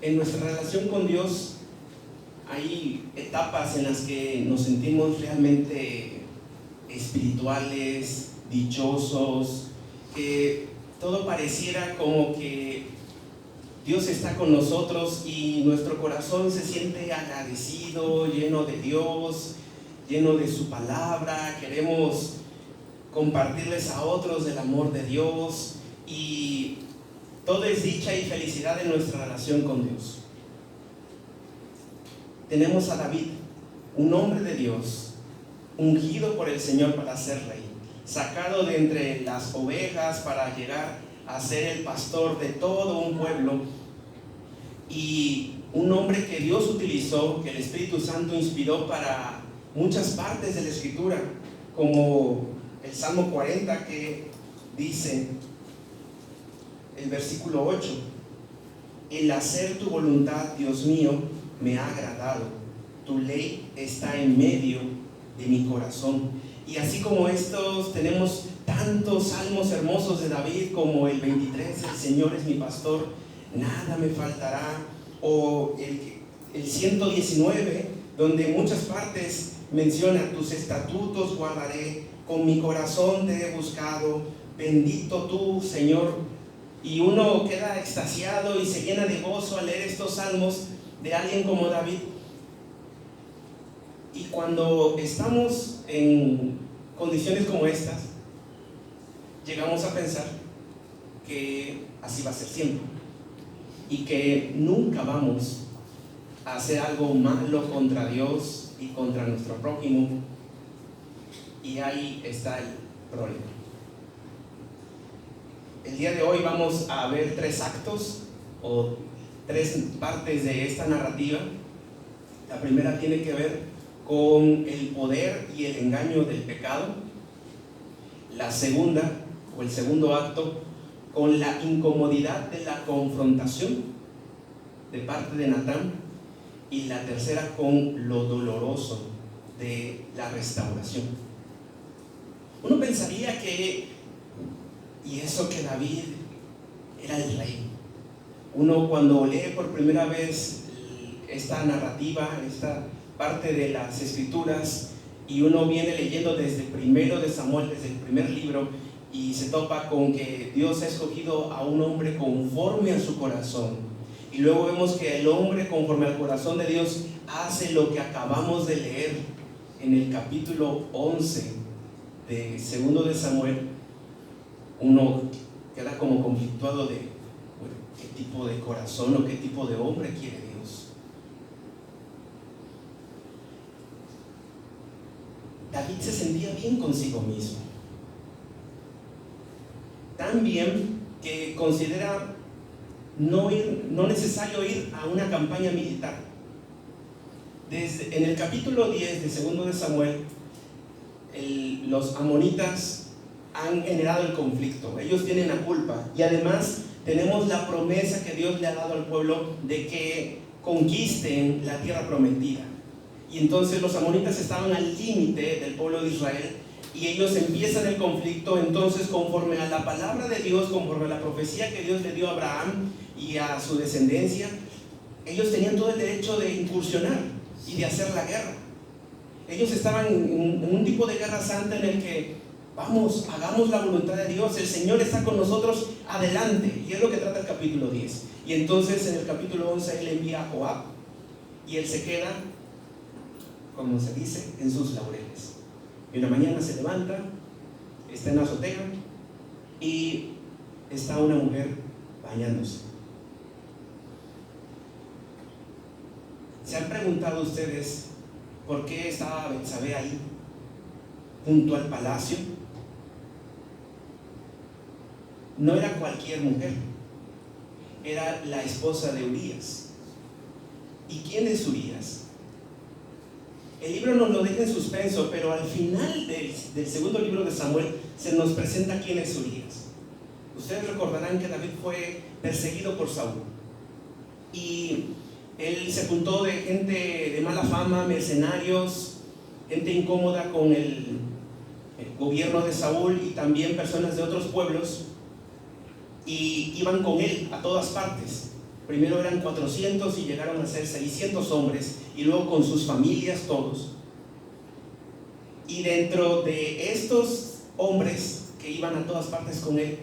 En nuestra relación con Dios hay etapas en las que nos sentimos realmente espirituales, dichosos, que todo pareciera como que Dios está con nosotros y nuestro corazón se siente agradecido, lleno de Dios, lleno de su palabra. Queremos compartirles a otros del amor de Dios y todo es dicha y felicidad en nuestra relación con Dios. Tenemos a David, un hombre de Dios, ungido por el Señor para ser rey, sacado de entre las ovejas para llegar a ser el pastor de todo un pueblo, y un hombre que Dios utilizó, que el Espíritu Santo inspiró para muchas partes de la Escritura, como el Salmo 40, que dice, el versículo 8: el hacer tu voluntad, Dios mío, me ha agradado, tu ley está en medio de mi corazón. Y así como estos, tenemos tantos salmos hermosos de David, como el 23, el Señor es mi pastor, nada me faltará, o el 119, donde en muchas partes menciona, tus estatutos guardaré, con mi corazón te he buscado, bendito tú, Señor. Y uno queda extasiado y se llena de gozo al leer estos salmos de alguien como David. Y cuando estamos en condiciones como estas, llegamos a pensar que así va a ser siempre y que nunca vamos a hacer algo malo contra Dios y contra nuestro prójimo. Y ahí está el problema. El día de hoy vamos a ver 3 actos o 3 partes de esta narrativa. La primera tiene que ver con el poder y el engaño del pecado. La segunda, o el segundo acto, con la incomodidad de la confrontación de parte de Natán. Y la tercera, con lo doloroso de la restauración. Uno pensaría que, y eso que David era el rey. Uno cuando lee por primera vez esta narrativa, esta parte de las Escrituras, y uno viene leyendo desde primero de Samuel, desde el primer libro, y se topa con que Dios ha escogido a un hombre conforme a su corazón, y luego vemos que el hombre conforme al corazón de Dios hace lo que acabamos de leer en el capítulo 11 de segundo de Samuel. Uno queda como conflictuado de, bueno, qué tipo de corazón o qué tipo de hombre quiere Dios. David se sentía bien consigo mismo, tan bien que considera no necesario ir a una campaña militar. En el capítulo 10 de segundo de Samuel, los amonitas han generado el conflicto, ellos tienen la culpa, y además tenemos la promesa que Dios le ha dado al pueblo de que conquisten la tierra prometida. Y entonces los amonitas estaban al límite del pueblo de Israel y ellos empiezan el conflicto. Entonces, conforme a la palabra de Dios, conforme a la profecía que Dios le dio a Abraham y a su descendencia, ellos tenían todo el derecho de incursionar y de hacer la guerra. Ellos estaban en un tipo de guerra santa en el que, vamos, hagamos la voluntad de Dios, el Señor está con nosotros, adelante. Y es lo que trata el capítulo 10. Y entonces en el capítulo 11 él envía a Joab y él se queda, como se dice, en sus laureles. Y una mañana se levanta, está en la azotea y está una mujer bañándose. ¿Se han preguntado ustedes por qué estaba Betsabé ahí, junto al palacio? No era cualquier mujer, era la esposa de Urías. ¿Y quién es Urías? El libro nos lo deja en suspenso, pero al final del segundo libro de Samuel se nos presenta quién es Urías. Ustedes recordarán que David fue perseguido por Saúl y él se juntó de gente de mala fama, mercenarios, gente incómoda con el gobierno de Saúl y también personas de otros pueblos, y iban con él a todas partes. Primero eran 400 y llegaron a ser 600 hombres, y luego con sus familias todos. Y dentro de estos hombres que iban a todas partes con él,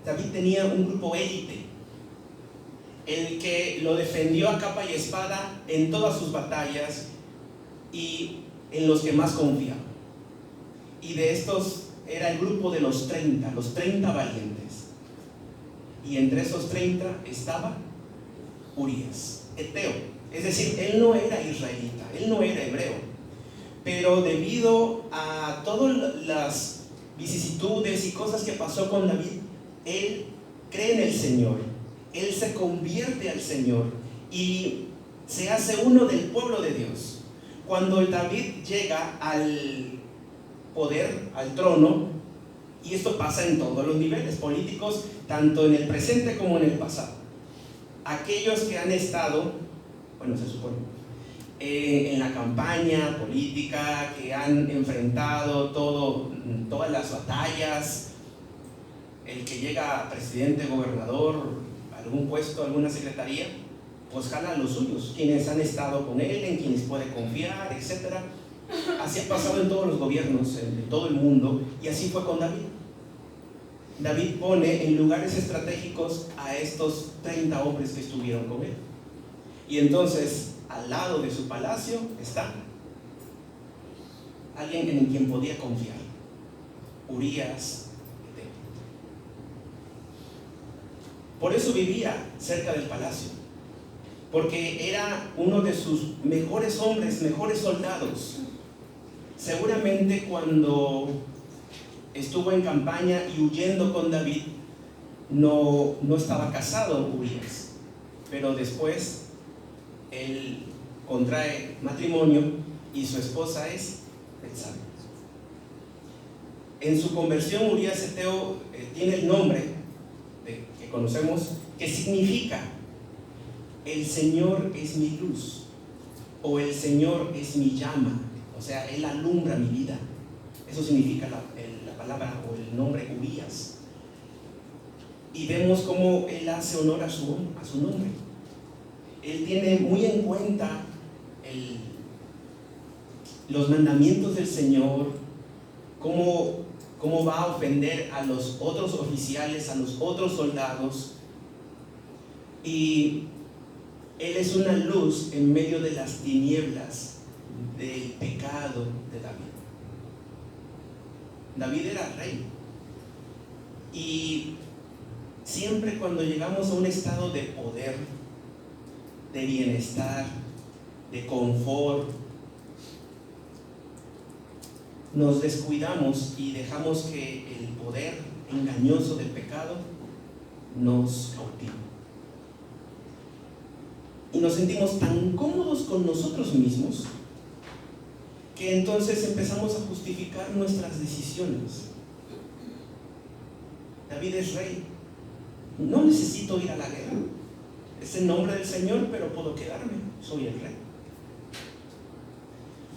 David tenía un grupo élite, el que lo defendió a capa y espada en todas sus batallas y en los que más confiaba. Y de estos era el grupo de los 30 valientes. Y entre esos 30 estaba Urías, eteo. Es decir, él no era israelita, él no era hebreo. Pero debido a todas las vicisitudes y cosas que pasó con David, él cree en el Señor, él se convierte al Señor y se hace uno del pueblo de Dios. Cuando David llega al poder, al trono, y esto pasa en todos los niveles políticos, tanto en el presente como en el pasado. Aquellos que han estado, bueno, se supone, en la campaña política, que han enfrentado todas las batallas, el que llega a presidente, gobernador, algún puesto, alguna secretaría, pues jala a los suyos, quienes han estado con él, en quienes puede confiar, etc. Así ha pasado en todos los gobiernos, en todo el mundo, y así fue con David. David pone en lugares estratégicos a estos 30 hombres que estuvieron con él. Y entonces, al lado de su palacio está alguien en quien podía confiar, Urías. Por eso vivía cerca del palacio, porque era uno de sus mejores hombres, mejores soldados. Seguramente cuando estuvo en campaña y huyendo con David, no estaba casado Urías, pero después él contrae matrimonio y su esposa es Betsabé. En su conversión, Urías eteo tiene el nombre que conocemos, que significa el Señor es mi luz, o el Señor es mi llama, o sea, Él alumbra mi vida. Eso significa la palabra o el nombre Urías. Y vemos cómo Él hace honor a su nombre. Él tiene muy en cuenta los mandamientos del Señor, cómo va a ofender a los otros oficiales, a los otros soldados. Y Él es una luz en medio de las tinieblas del pecado de David. David era rey. Y siempre cuando llegamos a un estado de poder, de bienestar, de confort, nos descuidamos y dejamos que el poder engañoso del pecado nos cautive. Y nos sentimos tan cómodos con nosotros mismos que entonces empezamos a justificar nuestras decisiones. David es rey. No necesito ir a la guerra. Es el nombre del Señor, pero puedo quedarme. Soy el rey.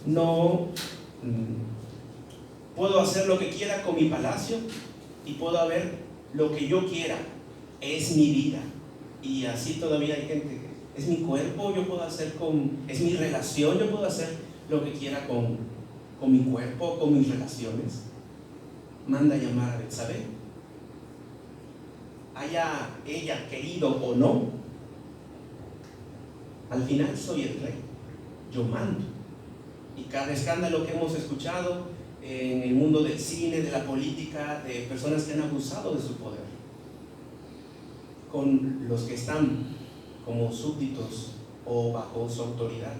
No puedo hacer lo que quiera con mi palacio y puedo hacer lo que yo quiera. Es mi vida. Y así todavía hay gente que es mi cuerpo, yo puedo hacer es mi relación, yo puedo hacer lo que quiera con mi cuerpo, con mis relaciones. Manda llamar a Betsabé. Haya ella querido o no, al final soy el rey, yo mando. Y cada escándalo que hemos escuchado en el mundo del cine, de la política, de personas que han abusado de su poder, con los que están como súbditos o bajo su autoridad.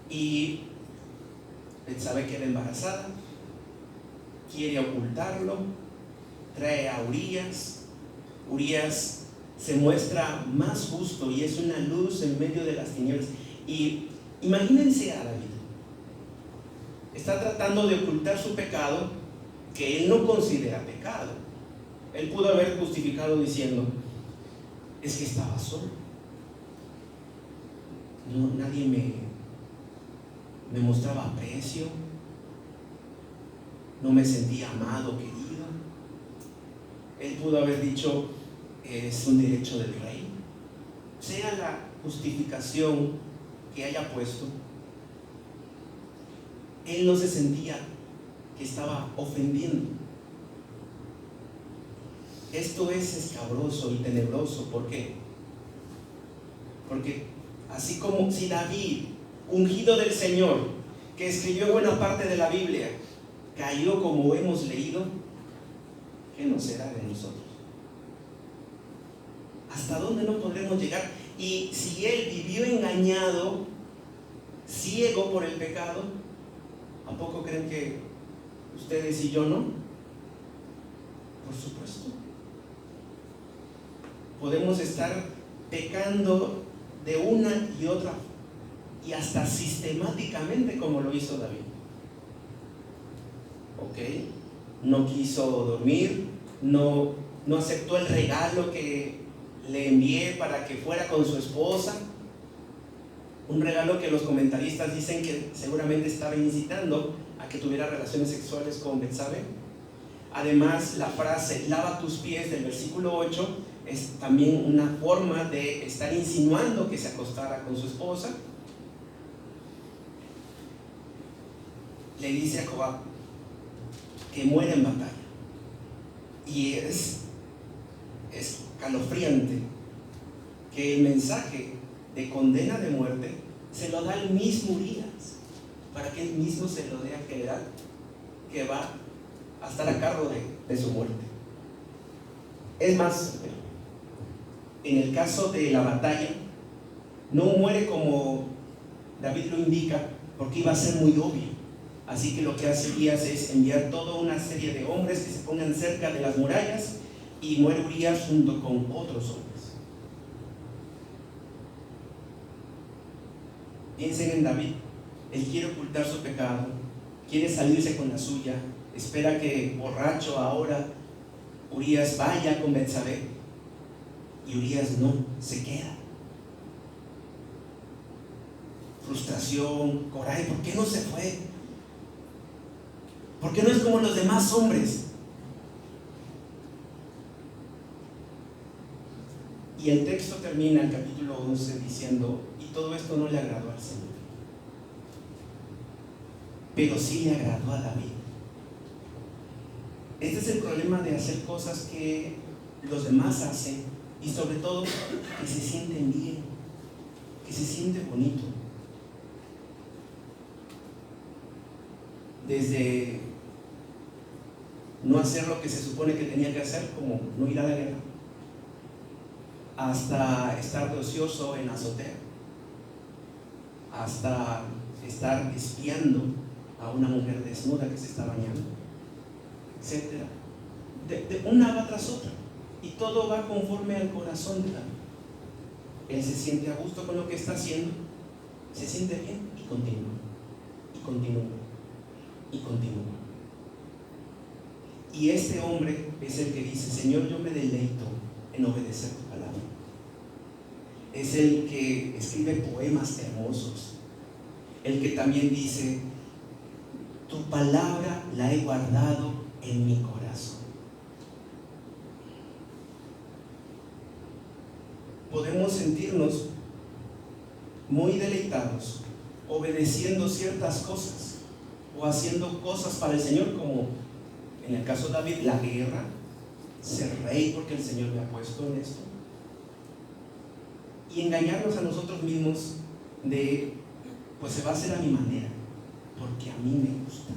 Y Betsabé queda embarazada, quiere ocultarlo, trae a Urías. Urías se muestra más justo y es una luz en medio de las tinieblas. Y imagínense a David. Está tratando de ocultar su pecado, que él no considera pecado. Él pudo haber justificado diciendo: es que estaba solo. No, nadie me mostraba aprecio. No me sentía amado, querido. Él pudo haber dicho, es un derecho del rey. Sea la justificación que haya puesto, él no se sentía que estaba ofendiendo. Esto es escabroso y tenebroso. ¿Por qué? Porque así como si David, ungido del Señor, que escribió buena parte de la Biblia, cayó como hemos leído, ¿qué nos será de nosotros? ¿Hasta dónde no podremos llegar? Y si él vivió engañado, ciego por el pecado, ¿a poco creen que ustedes y yo no? Por supuesto. Podemos estar pecando de una y otra y hasta sistemáticamente como lo hizo David. ¿Ok? No quiso dormir, no aceptó el regalo que le envié para que fuera con su esposa. Un regalo que los comentaristas dicen que seguramente estaba incitando a que tuviera relaciones sexuales con Betsabé. Además, la frase lava tus pies del versículo 8 es también una forma de estar insinuando que se acostara con su esposa. Le dice a Joab que muere en batalla, y es escalofriante que el mensaje de condena de muerte se lo da el mismo Urías, para que él mismo se lo dé al general que va a estar a cargo de su muerte. Es más, en el caso de la batalla, no muere como David lo indica, porque iba a ser muy obvio. Así que lo que hace Urías es enviar toda una serie de hombres que se pongan cerca de las murallas, y muere Urías junto con otros hombres. Piensen en David. Él quiere ocultar su pecado, quiere salirse con la suya, espera que borracho ahora Urías vaya con Betsabé, y Urías no, se queda. Frustración, coraje, ¿por qué no se fue? ¿Por qué no es como los demás hombres? Y el texto termina, el capítulo 11, diciendo, y todo esto no le agradó al Señor, pero sí le agradó a David. Este es el problema de hacer cosas que los demás hacen, y sobre todo que se sienten bien, que se siente bonito. Desde no hacer lo que se supone que tenía que hacer, como no ir a la guerra, hasta estar de ocioso en la azotea, hasta estar espiando a una mujer desnuda que se está bañando, etc. De una va tras otra, y todo va conforme al corazón de David. Él se siente a gusto con lo que está haciendo, se siente bien y continúa, y continúa, y continúa. Y este hombre es el que dice, Señor, yo me deleito en obedecer tu palabra. Es el que escribe poemas hermosos, el que también dice, tu palabra la he guardado en mi corazón. Podemos sentirnos muy deleitados obedeciendo ciertas cosas o haciendo cosas para el Señor, como en el caso de David, la guerra, ser rey porque el Señor me ha puesto en esto, y engañarnos a nosotros mismos de, pues se va a hacer a mi manera, porque a mí me gusta.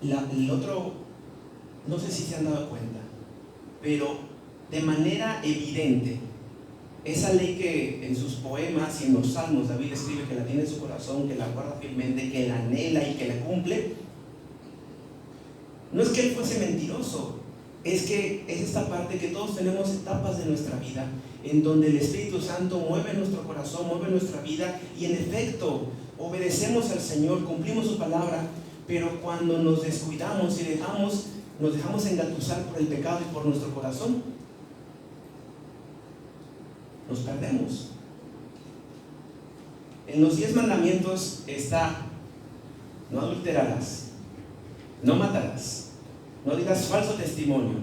El otro, no sé si se han dado cuenta, pero de manera evidente, esa ley que en sus poemas y en los salmos David escribe que la tiene en su corazón, que la guarda fielmente, que la anhela y que la cumple, no es que él fuese mentiroso, es que es esta parte que todos tenemos etapas de nuestra vida en donde el Espíritu Santo mueve nuestro corazón, mueve nuestra vida, y en efecto obedecemos al Señor, cumplimos su palabra, pero cuando nos descuidamos y nos dejamos engatusar por el pecado y por nuestro corazón, nos perdemos. En los 10 mandamientos está no adulterarás, no matarás, no dirás falso testimonio,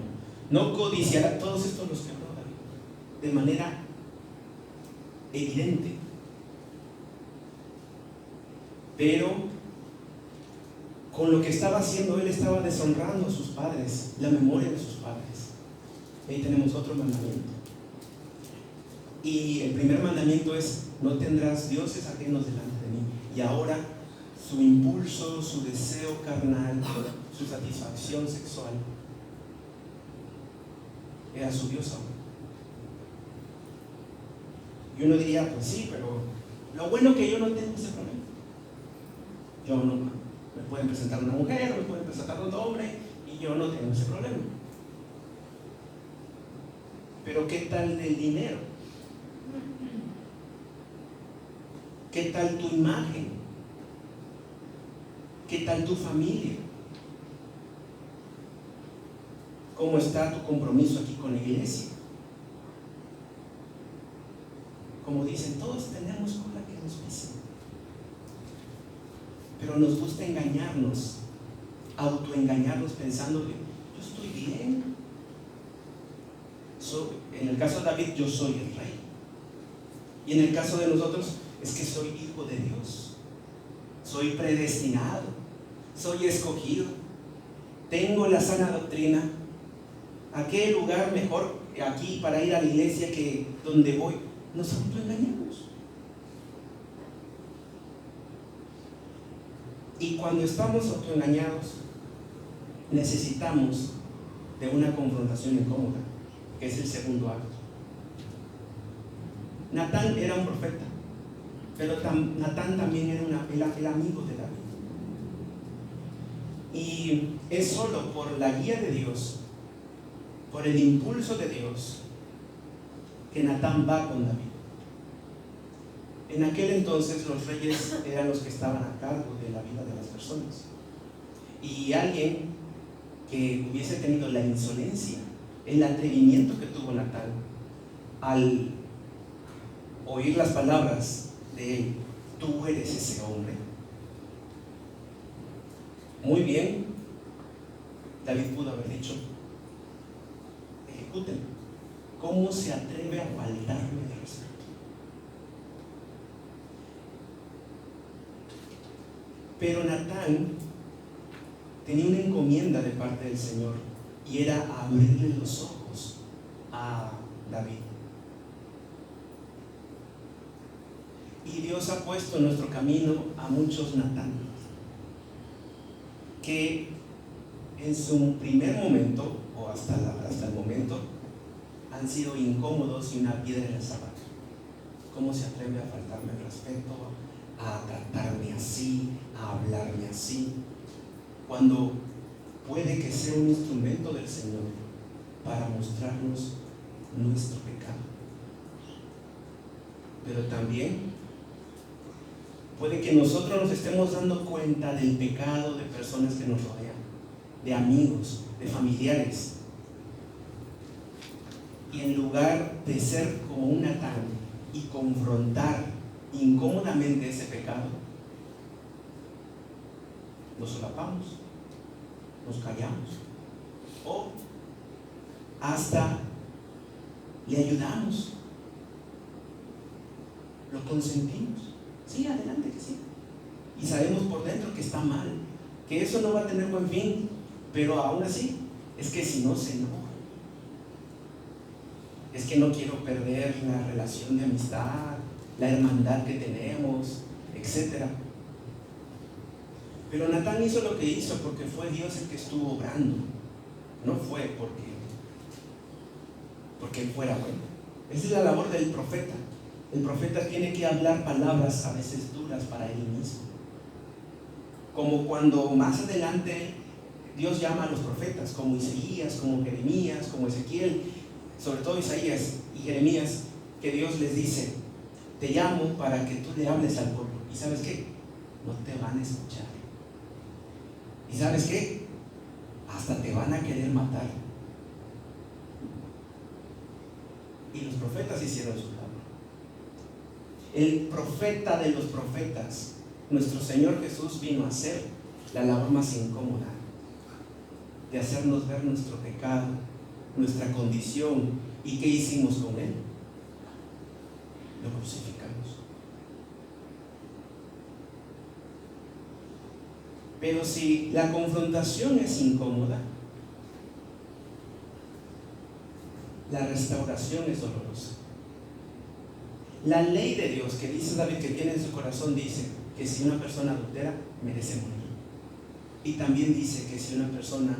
no codiciarás. Todos estos los quebró David de manera evidente. Pero con lo que estaba haciendo, él estaba deshonrando a sus padres, la memoria de sus padres. Ahí tenemos otro mandamiento. Y el primer mandamiento es: no tendrás dioses ajenos delante de mí. Y ahora su impulso, su deseo carnal, su satisfacción sexual era su Dios ahora. Y uno diría: pues sí, pero lo bueno que yo no tengo ese problema. Yo no, me pueden presentar una mujer, me pueden presentar un hombre, y yo no tengo ese problema. Pero ¿qué tal del dinero? ¿Qué tal tu imagen? ¿Qué tal tu familia? ¿Cómo está tu compromiso aquí con la iglesia? Como dicen, todos tenemos cola que nos pisen. Pero nos gusta engañarnos, autoengañarnos pensando que yo estoy bien. En el caso de David, yo soy el rey. Y en el caso de nosotros, es que soy hijo de Dios. Soy predestinado. Soy escogido. Tengo la sana doctrina. ¿A qué lugar mejor aquí para ir a la iglesia que donde voy? Nos autoengañamos. Y cuando estamos autoengañados, necesitamos de una confrontación incómoda, que es el segundo acto. Natán era un profeta, pero Natán también era el amigo de David. Y es solo por la guía de Dios, por el impulso de Dios, que Natán va con David. En aquel entonces los reyes eran los que estaban a cargo de la vida de las personas. Y alguien que hubiese tenido la insolencia, el atrevimiento que tuvo Natán al oír las palabras de él: tú eres ese hombre. Muy bien, David pudo haber dicho: ejecútenlo. ¿Cómo se atreve a faltarme de respeto? Pero Natán tenía una encomienda de parte del Señor, y era abrirle los ojos a David. Y Dios ha puesto en nuestro camino a muchos Natán, que en su primer momento, o hasta el momento, han sido incómodos y una piedra en el zapato. ¿Cómo se atreve a faltarme el respeto, a tratarme así, a hablarme así? Cuando puede que sea un instrumento del Señor para mostrarnos nuestro pecado. Pero también puede que nosotros nos estemos dando cuenta del pecado de personas que nos rodean, de amigos, de familiares. Y en lugar de ser como un Natán y confrontar incómodamente ese pecado, nos solapamos, nos callamos, o hasta le ayudamos, lo consentimos. Sí, adelante, que sí. Y sabemos por dentro que está mal, que eso no va a tener buen fin, pero aún así, es que si no se enoja, es que no quiero perder la relación de amistad, la hermandad que tenemos, etc. Pero Natán hizo lo que hizo porque fue Dios el que estuvo obrando. No fue porque él fuera bueno. Esa es la labor del profeta. El profeta tiene que hablar palabras a veces duras para él mismo. Como cuando más adelante Dios llama a los profetas, como Isaías, como Jeremías, como Ezequiel, sobre todo Isaías y Jeremías, que Dios les dice: te llamo para que tú le hables al pueblo. ¿Y sabes qué? No te van a escuchar. ¿Y sabes qué? Hasta te van a querer matar. Y los profetas hicieron su labor. El profeta de los profetas, nuestro Señor Jesús, vino a ser la labor más incómoda de hacernos ver nuestro pecado, nuestra condición y qué hicimos con él. Lo crucificamos. Pero si la confrontación es incómoda, la restauración es dolorosa. La ley de Dios que dice David que tiene en su corazón dice que si una persona adultera merece morir. Y también dice que si una persona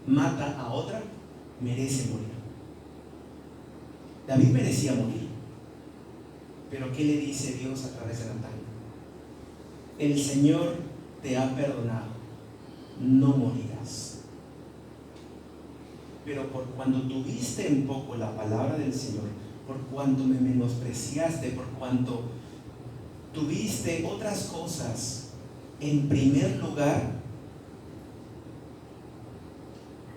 mata a otra, merece morir. David merecía morir. Pero ¿qué le dice Dios a través de Natán? El Señor te ha perdonado, no morirás. Pero por cuando tuviste en poco la palabra del Señor, por cuanto me menospreciaste, por cuanto tuviste otras cosas en primer lugar,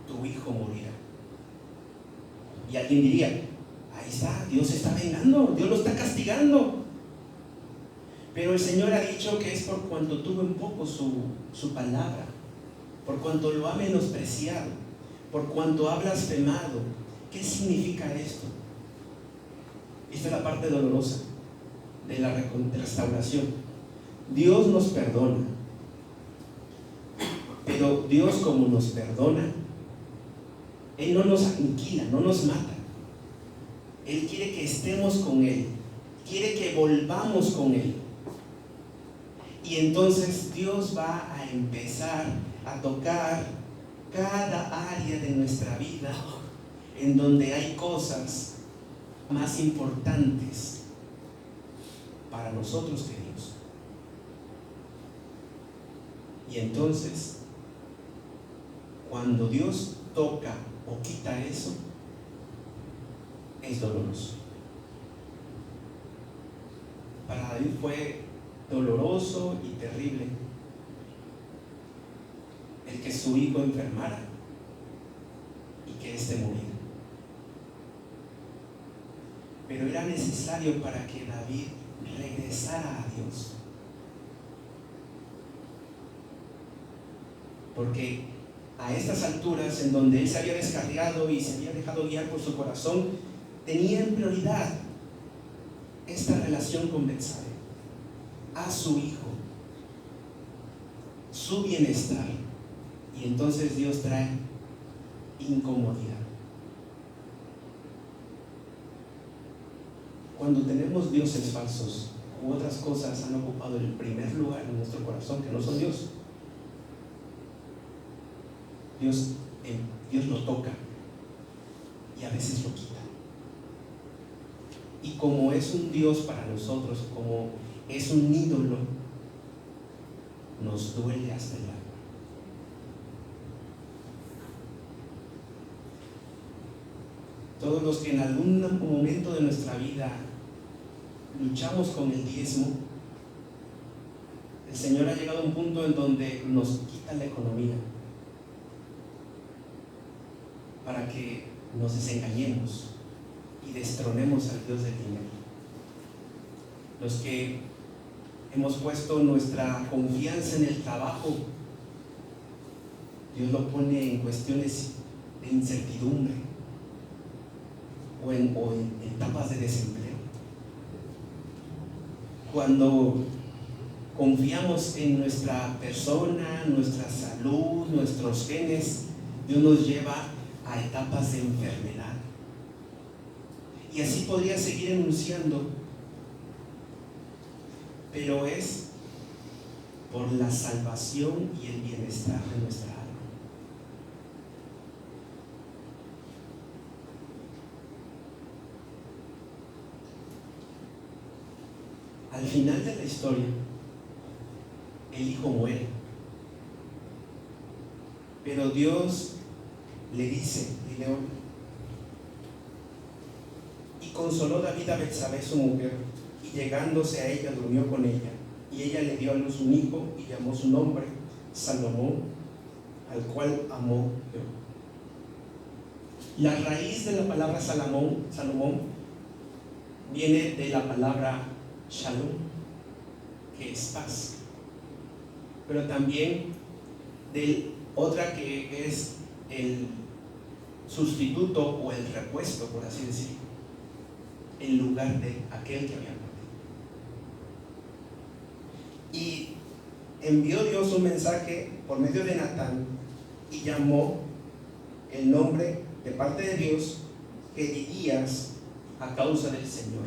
tu hijo morirá. Y alguien diría, ahí está, Dios se está vengando, Dios lo está castigando. Pero el Señor ha dicho que es por cuanto tuvo en poco su palabra, por cuanto lo ha menospreciado, por cuanto ha blasfemado. ¿Qué significa esto? Esta es la parte dolorosa de la restauración. Dios nos perdona, pero Dios, como nos perdona, Él no nos aniquila, no nos mata. Él quiere que estemos con Él, quiere que volvamos con Él. Y entonces Dios va a empezar a tocar cada área de nuestra vida en donde hay cosas más importantes para nosotros que Dios. Y entonces, cuando Dios toca o quita eso, es doloroso. Para David fue doloroso y terrible el que su hijo enfermara y que éste muriera. Pero era necesario para que David regresara a Dios. Porque a estas alturas, en donde él se había descarriado y se había dejado guiar por su corazón, tenía en prioridad esta relación con Betsabé, a su hijo, su bienestar. Y entonces Dios trae incomodidad. Cuando tenemos dioses falsos u otras cosas han ocupado el primer lugar en nuestro corazón, que no son Dios, Dios lo toca y a veces lo quita. Y como es un Dios para nosotros, como es un ídolo, nos duele hasta el alma. Todos los que en algún momento de nuestra vida luchamos con el diezmo, el Señor ha llegado a un punto en donde nos quita la economía para que nos desengañemos y destronemos al Dios del dinero. Los que hemos puesto nuestra confianza en el trabajo, Dios lo pone en cuestiones de incertidumbre o en etapas de desempleo. Cuando confiamos en nuestra persona, nuestra salud, nuestros genes, Dios nos lleva a etapas de enfermedad. Y así podría seguir enunciando, pero es por la salvación y el bienestar de nuestra alma. Al final de la historia, el hijo muere, pero Dios le dice, y consoló David a Betsabé su mujer, y llegándose a ella durmió con ella, y ella le dio a luz un hijo y llamó su nombre Salomón, al cual amó Jehová. La raíz de la palabra Salomón viene de la palabra Shalom, que es paz, pero también de otra que es el sustituto o el repuesto, por así decirlo, en lugar de aquel que había muerto. Y envió Dios un mensaje por medio de Natán y llamó el nombre de parte de Dios Edías a causa del Señor.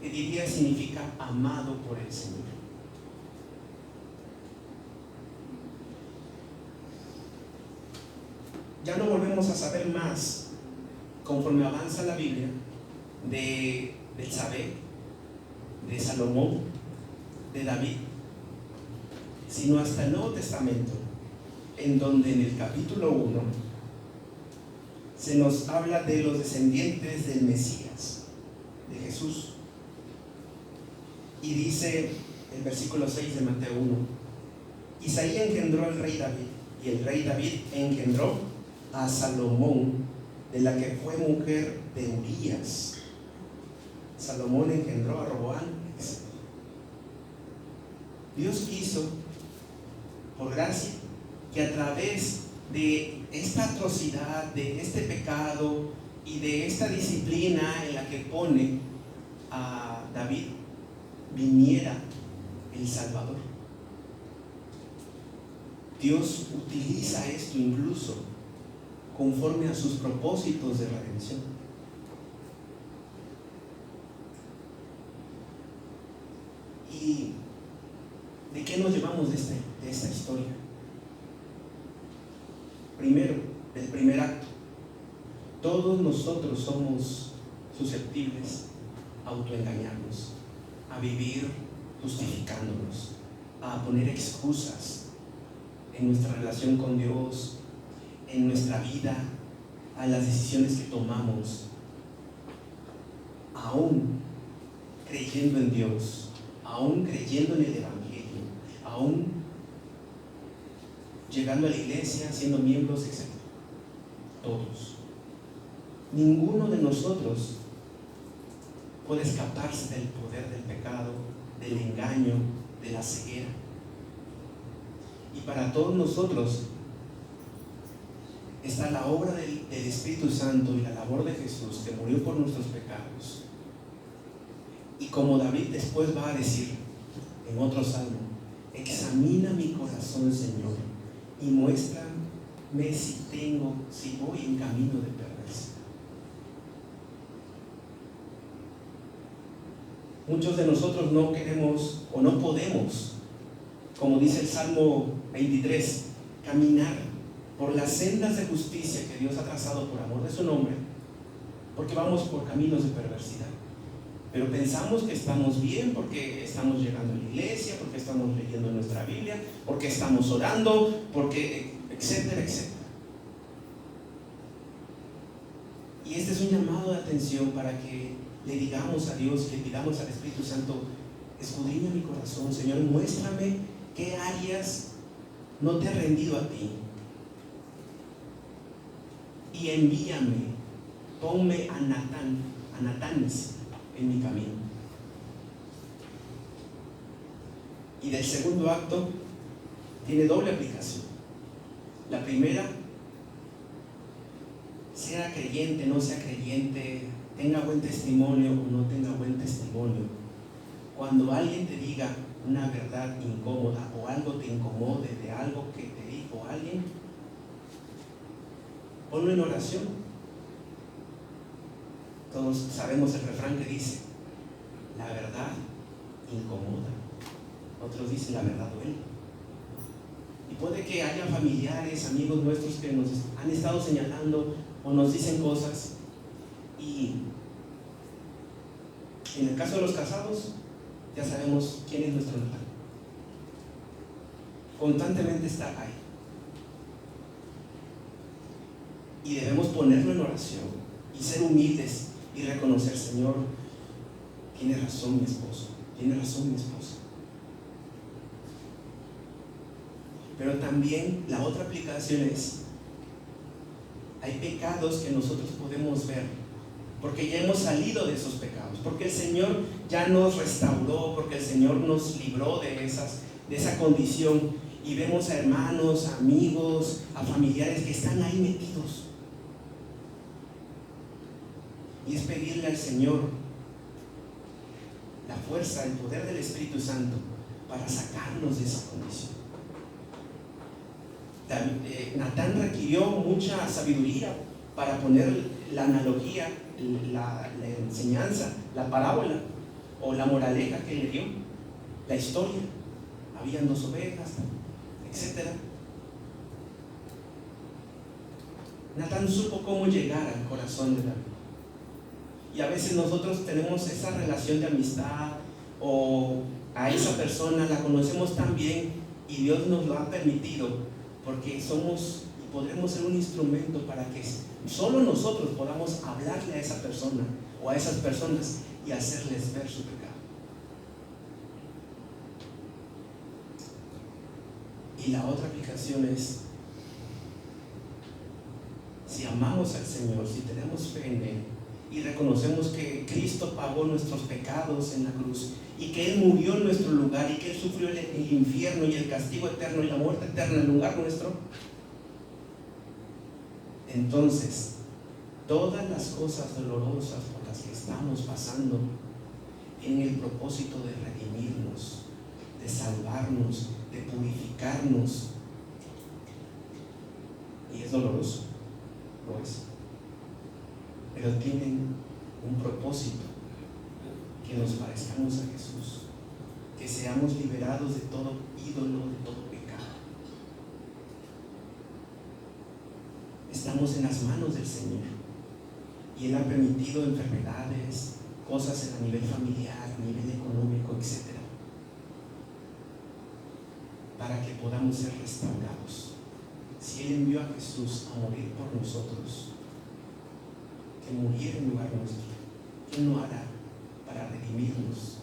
Edías significa amado por el Señor. Ya no volvemos a saber más conforme avanza la Biblia de Betsabé, de Salomón, de David, sino hasta el Nuevo Testamento, en donde en el capítulo 1 se nos habla de los descendientes del Mesías, de Jesús. Y dice el versículo 6 de Mateo 1: Isaí engendró al rey David, y el rey David engendró a Salomón, de la que fue mujer de Urías. Salomón engendró a Roboam, etc. Dios quiso, por gracia, que a través de esta atrocidad, de este pecado y de esta disciplina en la que pone a David, viniera el Salvador. Dios utiliza esto incluso conforme a sus propósitos de redención. ¿Y de qué nos llevamos de esta historia? Primero, del primer acto, todos nosotros somos susceptibles a autoengañarnos, a vivir justificándonos, a poner excusas en nuestra relación con Dios, en nuestra vida, a las decisiones que tomamos, aún creyendo en Dios, aún creyendo en el Evangelio, aún llegando a la iglesia, siendo miembros, etc. Todos. Ninguno de nosotros puede escaparse del poder del pecado, del engaño, de la ceguera. Y para todos nosotros está la obra del Espíritu Santo y la labor de Jesús, que murió por nuestros pecados. Y como David después va a decir en otro salmo: examina mi corazón, Señor, y muéstrame si voy en camino de perversidad. Muchos de nosotros no queremos o no podemos, como dice el Salmo 23, caminar por las sendas de justicia que Dios ha trazado por amor de su nombre, porque vamos por caminos de perversidad. Pero pensamos que estamos bien porque estamos llegando a la iglesia, porque estamos leyendo nuestra Biblia, porque estamos orando, porque etcétera, etcétera. Y este es un llamado de atención para que le digamos a Dios, le pidamos al Espíritu Santo: escudriña mi corazón, Señor, muéstrame qué áreas no te he rendido a ti, y envíame, ponme a Natanes en mi camino. Y del segundo acto tiene doble aplicación. La primera: sea creyente, no sea creyente, tenga buen testimonio o no tenga buen testimonio, cuando alguien te diga una verdad incómoda o algo te incomode de algo que te dijo alguien, ponlo en oración. Todos sabemos el refrán que dice: la verdad incomoda. Otros dicen: la verdad duele. Y puede que haya familiares, amigos nuestros que nos han estado señalando o nos dicen cosas, y en el caso de los casados ya sabemos quién es nuestro Natán. Constantemente está ahí, y debemos ponerlo en oración y ser humildes y reconocer: Señor, tiene razón mi esposo, tiene razón mi esposa. Pero también la otra aplicación es: hay pecados que nosotros podemos ver porque ya hemos salido de esos pecados, porque el Señor ya nos restauró, porque el Señor nos libró de esa condición, y vemos a hermanos, a amigos, a familiares que están ahí metidos. Y es pedirle al Señor la fuerza, el poder del Espíritu Santo para sacarnos de esa condición. Natán requirió mucha sabiduría para poner la analogía, la enseñanza, la parábola o la moraleja que le dio, la historia. Habían 2 ovejas, etc. Natán supo cómo llegar al corazón de David. Y a veces nosotros tenemos esa relación de amistad, o a esa persona la conocemos tan bien y Dios nos lo ha permitido porque somos y podremos ser un instrumento para que solo nosotros podamos hablarle a esa persona o a esas personas y hacerles ver su pecado. Y la otra aplicación es, si amamos al Señor, si tenemos fe en Él y reconocemos que Cristo pagó nuestros pecados en la cruz y que Él murió en nuestro lugar y que Él sufrió el infierno y el castigo eterno y la muerte eterna en lugar nuestro, entonces todas las cosas dolorosas por las que estamos pasando en el propósito de redimirnos, de salvarnos, de purificarnos, y es doloroso, lo es, pero tienen un propósito: que nos parezcamos a Jesús, que seamos liberados de todo ídolo, de todo pecado. Estamos en las manos del Señor y Él ha permitido enfermedades, cosas a nivel familiar, a nivel económico, etc., para que podamos ser restaurados. Si Él envió a Jesús a morir por nosotros, que muriera en lugar nuestro, ¿qué no hará para redimirnos